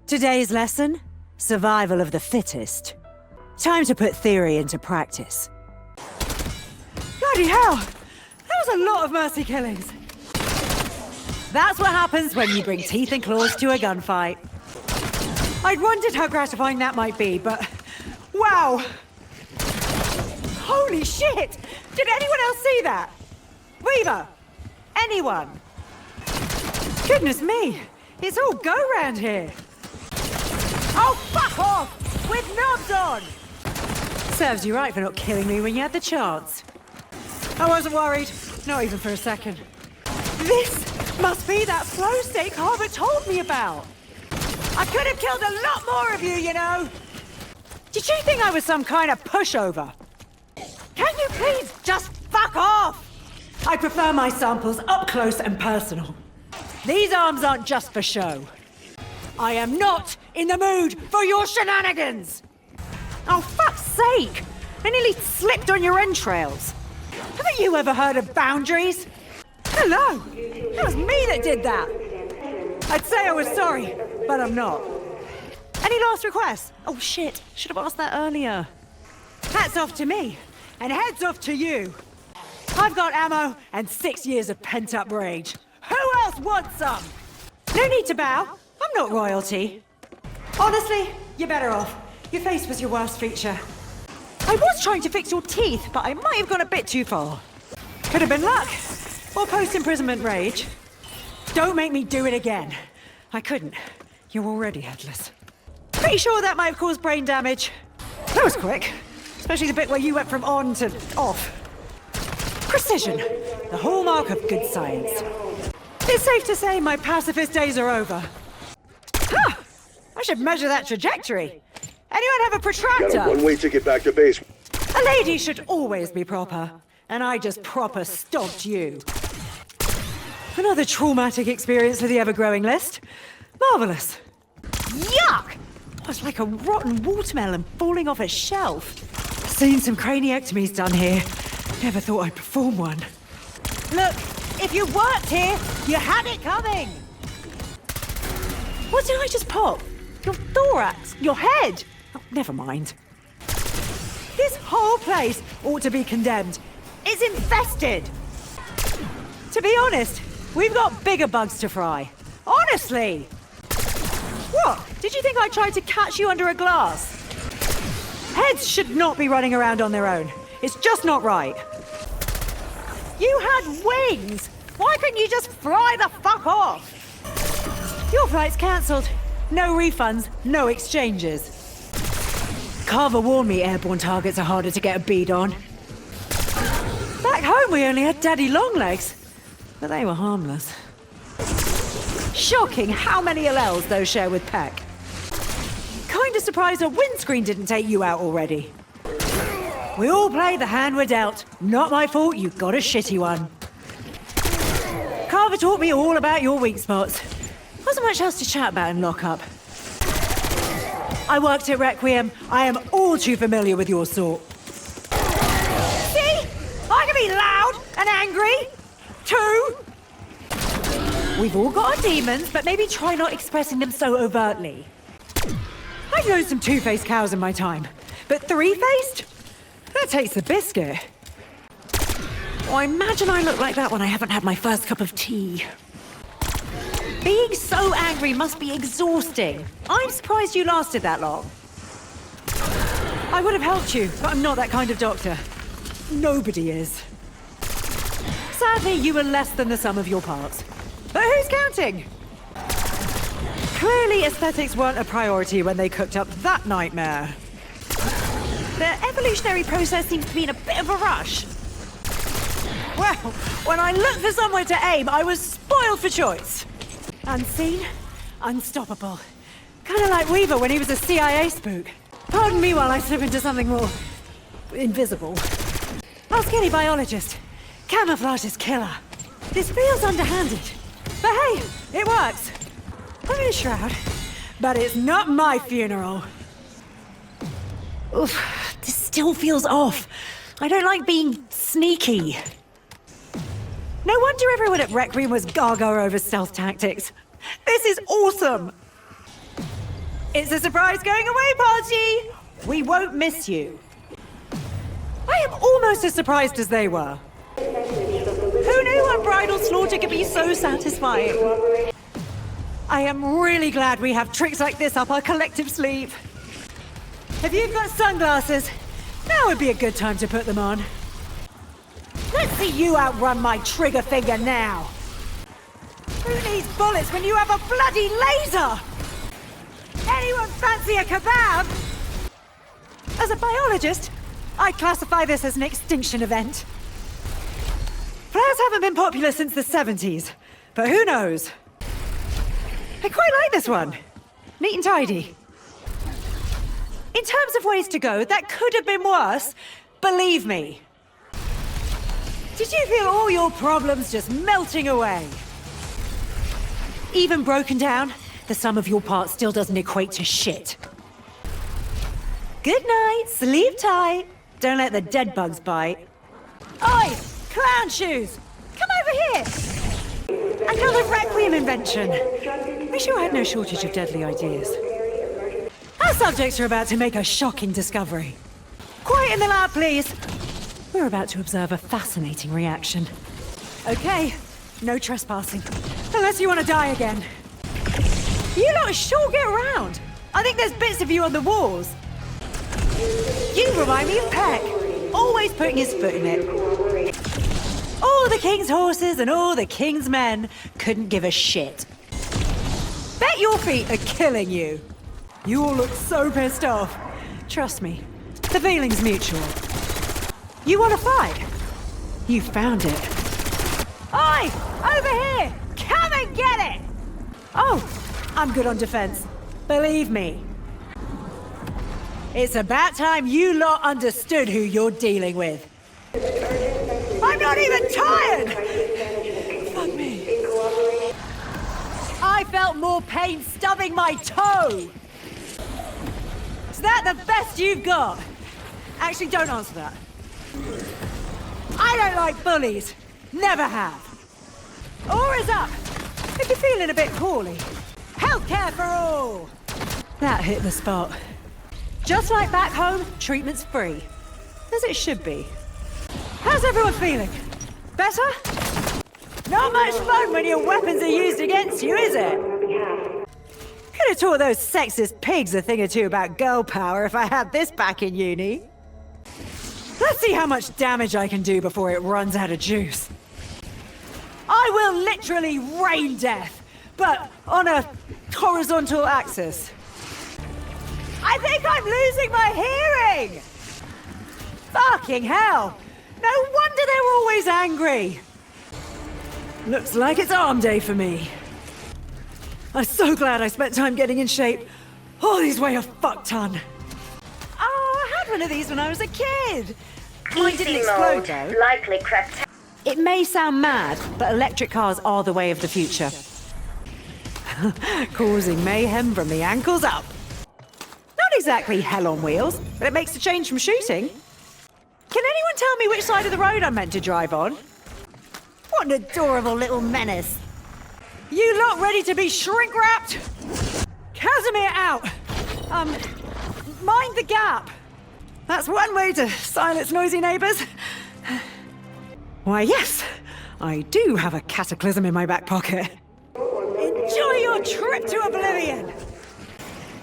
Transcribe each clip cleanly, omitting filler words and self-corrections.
Today's lesson? Survival of the fittest. Time to put theory into practice. Bloody hell! That was a lot of mercy killings. That's what happens when you bring teeth and claws to a gunfight. I'd wondered how gratifying that might be, but... wow! Holy shit! Did anyone else see that? Weaver! Anyone? Goodness me! It's all go round here. Oh, fuck off! With knobs on! Serves you right for not killing me when you had the chance. I wasn't worried. Not even for a second. This must be that flow state Harvard told me about. I could have killed a lot more of you, you know. Did you think I was some kind of pushover? Can you please just fuck off? I prefer my samples up close and personal. These arms aren't just for show. I am not in the mood for your shenanigans! Oh, fuck's sake! I nearly slipped on your entrails. Haven't you ever heard of boundaries? Hello! It was me that did that! I'd say I was sorry, but I'm not. Any last requests? Oh shit, should have asked that earlier. Hats off to me, and heads off to you. I've got ammo and 6 years of pent-up rage. Who else wants some? No need to bow. I'm not royalty. Honestly, you're better off. Your face was your worst feature. I was trying to fix your teeth, but I might have gone a bit too far. Could have been luck, or post-imprisonment rage. Don't make me do it again. I couldn't. You're already headless. Pretty sure that might have caused brain damage. That was quick, especially the bit where you went from on to off. Precision, the hallmark of good science. It's safe to say my pacifist days are over. Huh! I should measure that trajectory. Anyone have a protractor? Got a one-way ticket back to base. A lady should always be proper, and I just proper stomped you. Another traumatic experience for the ever-growing list. Marvelous. Yuck! It's like a rotten watermelon falling off a shelf. Seen some craniectomies done here. Never thought I'd perform one. Look, if you worked here, you had it coming! What did I just pop? Your thorax? Your head? Oh, never mind. This whole place ought to be condemned. It's infested! To be honest, we've got bigger bugs to fry. Honestly! What? Did you think I tried to catch you under a glass? Heads should not be running around on their own. It's just not right. You had wings! Why couldn't you just fly the fuck off? Your flight's cancelled. No refunds, no exchanges. Carver warned me airborne targets are harder to get a bead on. Back home we only had daddy longlegs, but they were harmless. Shocking how many alleles those share with Peck. Kinda surprised a windscreen didn't take you out already. We all play the hand we're dealt. Not my fault you got a shitty one. Carver taught me all about your weak spots. Wasn't much else to chat about in lockup. I worked at Requiem. I am all too familiar with your sort. See? I can be loud and angry, too. We've all got our demons, but maybe try not expressing them so overtly. I've known some two-faced cows in my time, but three-faced? That takes the biscuit. Oh, I imagine I look like that when I haven't had my first cup of tea. Being so angry must be exhausting. I'm surprised you lasted that long. I would have helped you, but I'm not that kind of doctor. Nobody is. Sadly, you were less than the sum of your parts. But who's counting? Clearly, aesthetics weren't a priority when they cooked up that nightmare. The evolutionary process seems to be in a bit of a rush. Well, when I looked for somewhere to aim, I was spoiled for choice. Unseen, unstoppable. Kind of like Weaver when he was a CIA spook. Pardon me while I slip into something more invisible. Ask any biologist. Camouflage is killer. This feels underhanded. But hey, it works. I'm in a shroud, but it's not my funeral. Oof, this still feels off. I don't like being sneaky. No wonder everyone at Requiem was gaga over stealth tactics. This is awesome! It's a surprise going away party! We won't miss you. I am almost as surprised as they were. Who knew a bridal slaughter could be so satisfying? I am really glad we have tricks like this up our collective sleeve. If you've got sunglasses, now would be a good time to put them on. Let's see you outrun my trigger finger now. Who needs bullets when you have a bloody laser? Anyone fancy a kebab? As a biologist, I classify this as an extinction event. Flares haven't been popular since the 70s, but who knows? I quite like this one. Neat and tidy. In terms of ways to go, that could have been worse, believe me. Did you feel all your problems just melting away? Even broken down, the sum of your parts still doesn't equate to shit. Good night, sleep tight. Don't let the dead bugs bite. Oi! Clown shoes! Come over here! Another Requiem invention. Wish you had no shortage of deadly ideas. Our subjects are about to make a shocking discovery. Quiet in the lab, please. We're about to observe a fascinating reaction. Okay, no trespassing. Unless you want to die again. You lot sure get around. I think there's bits of you on the walls. You remind me of Peck. Always putting his foot in it. All the king's horses and all the king's men couldn't give a shit. Bet your feet are killing you. You all look so pissed off. Trust me, the feeling's mutual. You want to fight? You found it. Oi! Over here! Come and get it! Oh, I'm good on defense. Believe me. It's about time you lot understood who you're dealing with. I'm not even tired! Fuck me. I felt more pain stubbing my toe! Is that the best you've got? Actually, don't answer that. I don't like bullies. Never have. Or is up. If you're feeling a bit poorly. Healthcare for all! That hit the spot. Just like back home, treatment's free. As it should be. How's everyone feeling? Better? Not much fun when your weapons are used against you, is it? Could have taught those sexist pigs a thing or two about girl power if I had this back in uni. Let's see how much damage I can do before it runs out of juice. I will literally rain death, but on a horizontal axis. I think I'm losing my hearing! Fucking hell! No wonder they're always angry! Looks like it's arm day for me. I'm so glad I spent time getting in shape. All these weigh a fuck ton. Oh, I had one of these when I was a kid. Mine didn't explode though. Likely crept. It may sound mad, but electric cars are the way of the future. Causing mayhem from the ankles up. Not exactly hell on wheels, but it makes a change from shooting. Can anyone tell me which side of the road I'm meant to drive on? What an adorable little menace. You lot ready to be shrink-wrapped? Kazimir out! Mind the gap. That's one way to silence noisy neighbors. Why, yes, I do have a cataclysm in my back pocket. Enjoy your trip to oblivion!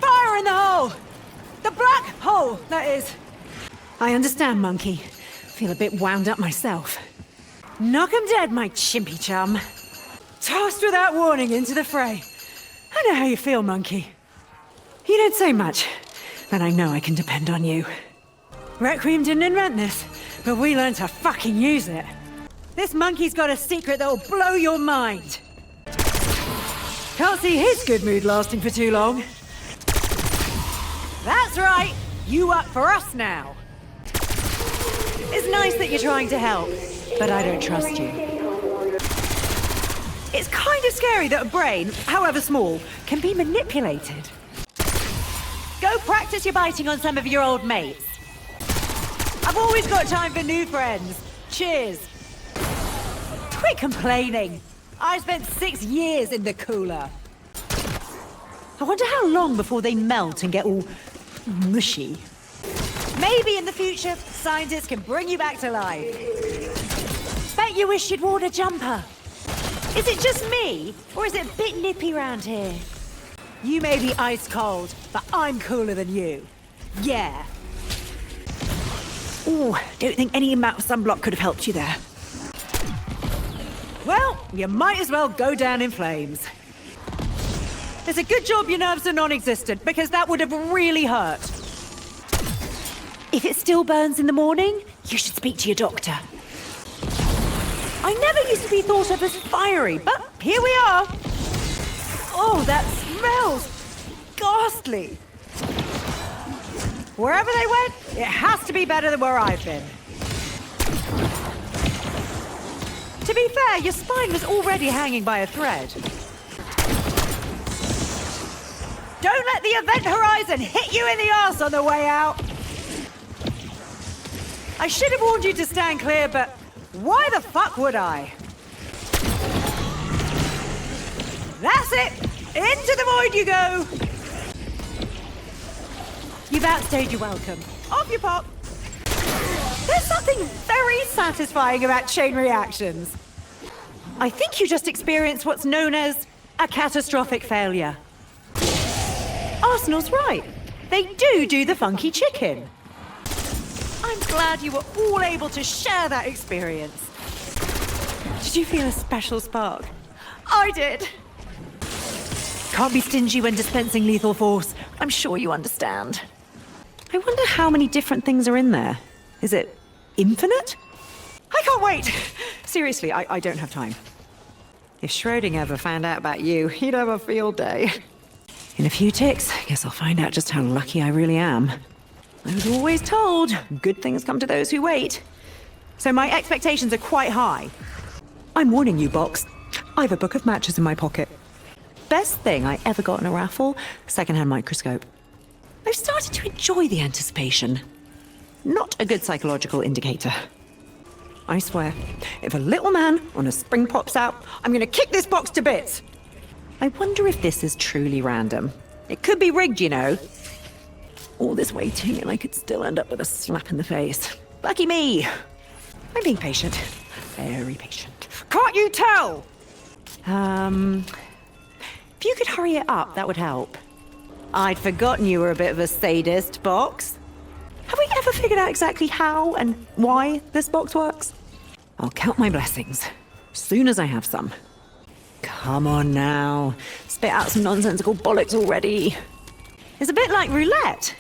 Fire in the hole! The black hole, that is. I understand, Monkey. Feel a bit wound up myself. Knock 'em dead, my chimpy chum. Tossed without warning into the fray. I know how you feel, Monkey. You don't say much, but I know I can depend on you. Requiem didn't invent this, but we learned to fucking use it. This monkey's got a secret that'll blow your mind. Can't see his good mood lasting for too long. That's right, you up for us now. It's nice that you're trying to help, but I don't trust you. It's kind of scary that a brain, however small, can be manipulated. Go practice your biting on some of your old mates. I've always got time for new friends. Cheers. Quit complaining. I spent 6 years in the cooler. I wonder how long before they melt and get all mushy. Maybe in the future, scientists can bring you back to life. Bet you wish you'd worn a jumper. Is it just me, or is it a bit nippy round here? You may be ice cold, but I'm cooler than you. Yeah. Ooh, don't think any amount of sunblock could have helped you there. Well, you might as well go down in flames. It's a good job your nerves are non-existent, because that would have really hurt. If it still burns in the morning, you should speak to your doctor. I never used to be thought of as fiery, but here we are. Oh, that smells ghastly. Wherever they went, it has to be better than where I've been. To be fair, your spine was already hanging by a thread. Don't let the event horizon hit you in the arse on the way out. I should have warned you to stand clear, but why the fuck would I? That's it! Into the void you go! You've outstayed your welcome. Off you pop! There's something very satisfying about chain reactions. I think you just experienced what's known as a catastrophic failure. Arsenal's right. They do the funky chicken. I'm glad you were all able to share that experience. Did you feel a special spark? I did. Can't be stingy when dispensing lethal force. I'm sure you understand. I wonder how many different things are in there. Is it infinite? I can't wait! Seriously, I don't have time. If Schrödinger ever found out about you, he'd have a field day. In a few ticks, guess I'll find out just how lucky I really am. I was always told, good things come to those who wait. So my expectations are quite high. I'm warning you, Box. I have a book of matches in my pocket. Best thing I ever got in a raffle, secondhand microscope. I've started to enjoy the anticipation. Not a good psychological indicator. I swear, if a little man on a spring pops out, I'm gonna kick this box to bits. I wonder if this is truly random. It could be rigged, you know. All this waiting and I could still end up with a slap in the face. Lucky me. I'm being patient. Very patient. Can't you tell? If you could hurry it up, that would help. I'd forgotten you were a bit of a sadist, Box. Have we ever figured out exactly how and why this box works? I'll count my blessings, as soon as I have some. Come on now, spit out some nonsensical bollocks already. It's a bit like roulette.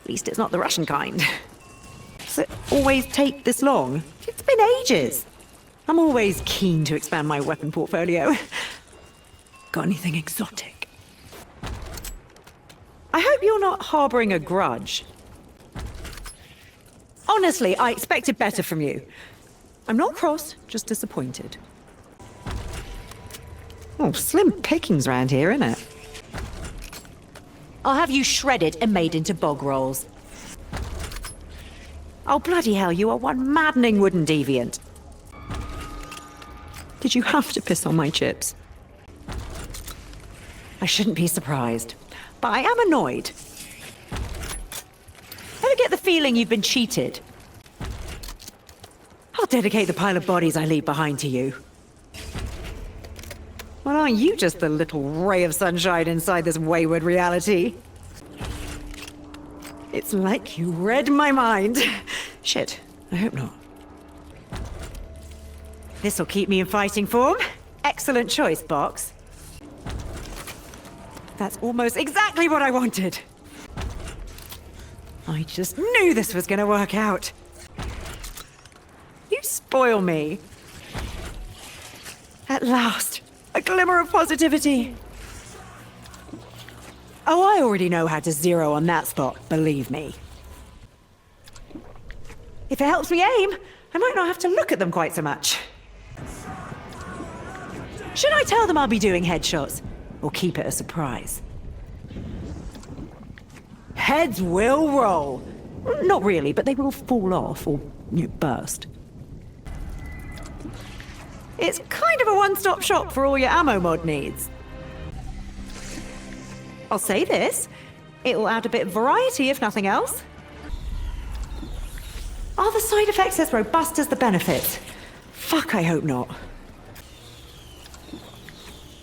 At least it's not the Russian kind. Does it always take this long? It's been ages. I'm always keen to expand my weapon portfolio. Got anything exotic? I hope you're not harboring a grudge. Honestly, I expected better from you. I'm not cross, just disappointed. Oh, slim pickings round here, innit? I'll have you shredded and made into bog rolls. Oh, bloody hell, you are one maddening wooden deviant. Did you have to piss on my chips? I shouldn't be surprised, but I am annoyed. Ever get the feeling you've been cheated? I'll dedicate the pile of bodies I leave behind to you. Well, aren't you just the little ray of sunshine inside this wayward reality? It's like you read my mind. Shit, I hope not. This'll keep me in fighting form. Excellent choice, Box. That's almost exactly what I wanted. I just knew this was gonna work out. You spoil me. At last, a glimmer of positivity. Oh, I already know how to zero on that spot, believe me. If it helps me aim, I might not have to look at them quite so much. Should I tell them I'll be doing headshots? Or keep it a surprise? Heads will roll. Not really, but they will fall off or burst. It's kind of a one-stop shop for all your ammo mod needs. I'll say this. It'll add a bit of variety, if nothing else. Are the side effects as robust as the benefits? Fuck, I hope not.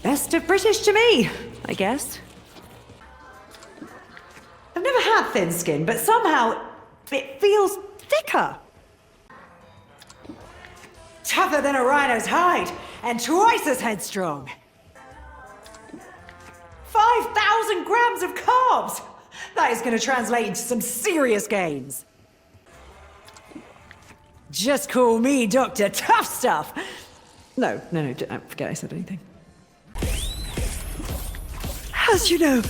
Best of British to me, I guess. I've never had thin skin, but somehow it feels thicker. Tougher than a rhino's hide, and twice as headstrong. 5,000 grams of carbs! That is going to translate into some serious gains. Just call me Dr. Tough Stuff. No, don't forget I said anything. As you know,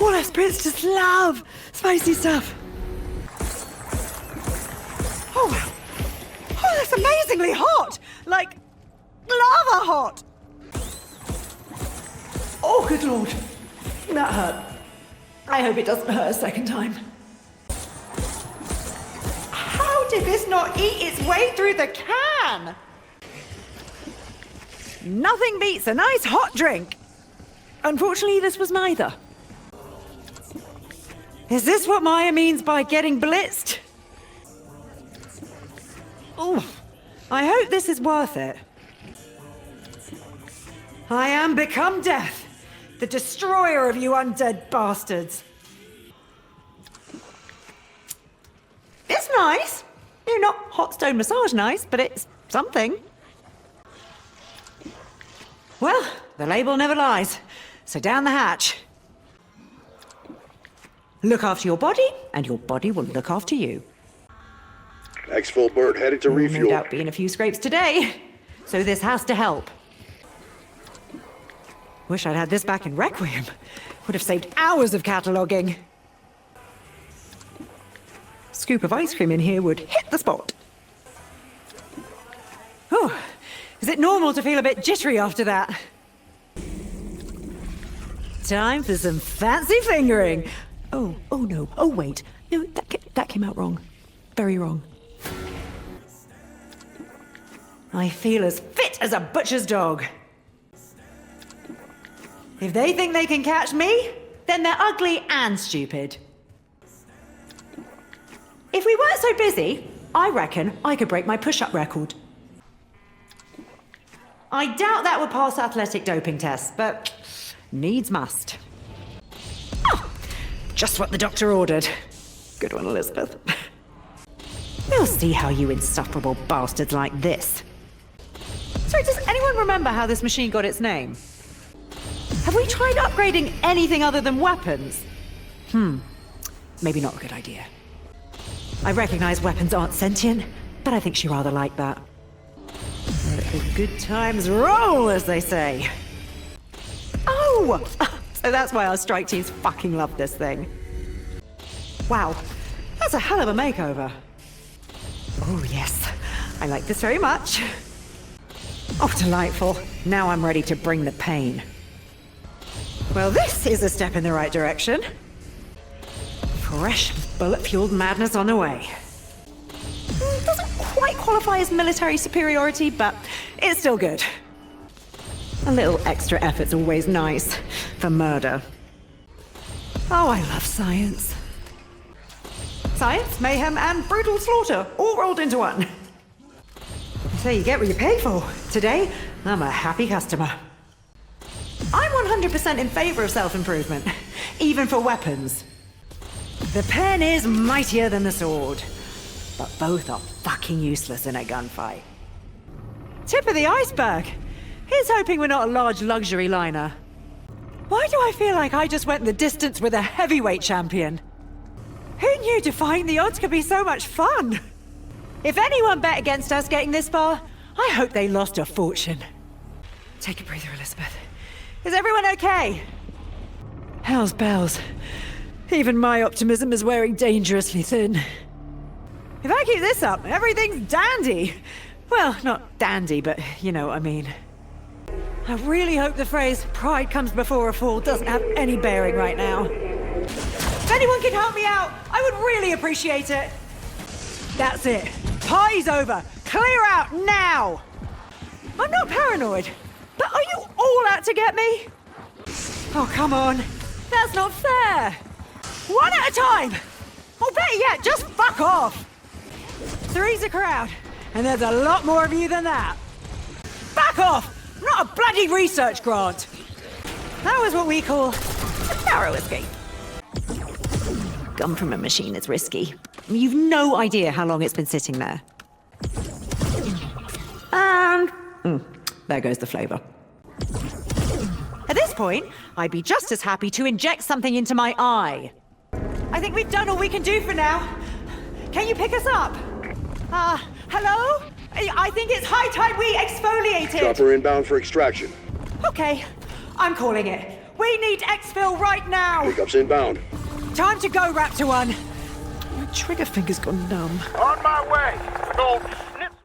all us Brits just love spicy stuff. Oh, that's amazingly hot! Like, lava hot! Oh, good lord. That hurt. I hope it doesn't hurt a second time. How did this not eat its way through the can? Nothing beats a nice hot drink. Unfortunately, this was neither. Is this what Maya means by getting blitzed? Oh, I hope this is worth it. I am become death, the destroyer of you undead bastards. It's nice. You're not hot stone massage nice, but it's something. Well, the label never lies. So down the hatch. Look after your body, and your body will look after you. Exfil bird headed to refuel. No doubt being a few scrapes today, so this has to help. Wish I'd had this back in Requiem. Would have saved hours of cataloguing. Scoop of ice cream in here would hit the spot. Oh, is it normal to feel a bit jittery after that? Time for some fancy fingering. Oh no. Oh, wait. No, that came out wrong. Very wrong. I feel as fit as a butcher's dog. If they think they can catch me, then they're ugly and stupid. If we weren't so busy, I reckon I could break my push-up record. I doubt that would pass athletic doping tests, but needs must. Oh, just what the doctor ordered. Good one, Elizabeth. We'll see how you insufferable bastards like this. Sorry, does anyone remember how this machine got its name? Have we tried upgrading anything other than weapons? Maybe not a good idea. I recognize weapons aren't sentient, but I think she rather liked that. Let the good times roll, as they say. Oh! So that's why our strike teams fucking love this thing. Wow, that's a hell of a makeover. Oh yes, I like this very much. Oh, delightful. Now I'm ready to bring the pain. Well, this is a step in the right direction. Fresh, bullet-fueled madness on the way. Doesn't quite qualify as military superiority, but it's still good. A little extra effort's always nice for murder. Oh, I love science. Science, mayhem, and brutal slaughter, all rolled into one. So you get what you pay for. Today, I'm a happy customer. I'm 100% in favor of self-improvement, even for weapons. The pen is mightier than the sword, but both are fucking useless in a gunfight. Tip of the iceberg. Here's hoping we're not a large luxury liner. Why do I feel like I just went the distance with a heavyweight champion? Who knew defying the odds could be so much fun? If anyone bet against us getting this far, I hope they lost a fortune. Take a breather, Elizabeth. Is everyone okay? Hell's bells. Even my optimism is wearing dangerously thin. If I keep this up, everything's dandy. Well, not dandy, but you know what I mean. I really hope the phrase, pride comes before a fall, doesn't have any bearing right now. If anyone can help me out, I would really appreciate it. That's it. Party's over. Clear out now! I'm not paranoid, but are you all out to get me? Oh, come on. That's not fair. One at a time. Or better yet, just fuck off. Three's a crowd, and there's a lot more of you than that. Back off! Not a bloody research grant. That was what we call a narrow escape. Gum from a machine is risky. You've no idea how long it's been sitting there. And there goes the flavor. At this point, I'd be just as happy to inject something into my eye. I think we've done all we can do for now. Can you pick us up? Hello? I think it's high time we exfoliated. Chopper inbound for extraction. Okay, I'm calling it. We need Exfil right now. Pickups inbound. Time to go, Raptor One. My trigger finger's gone numb. On my way. So,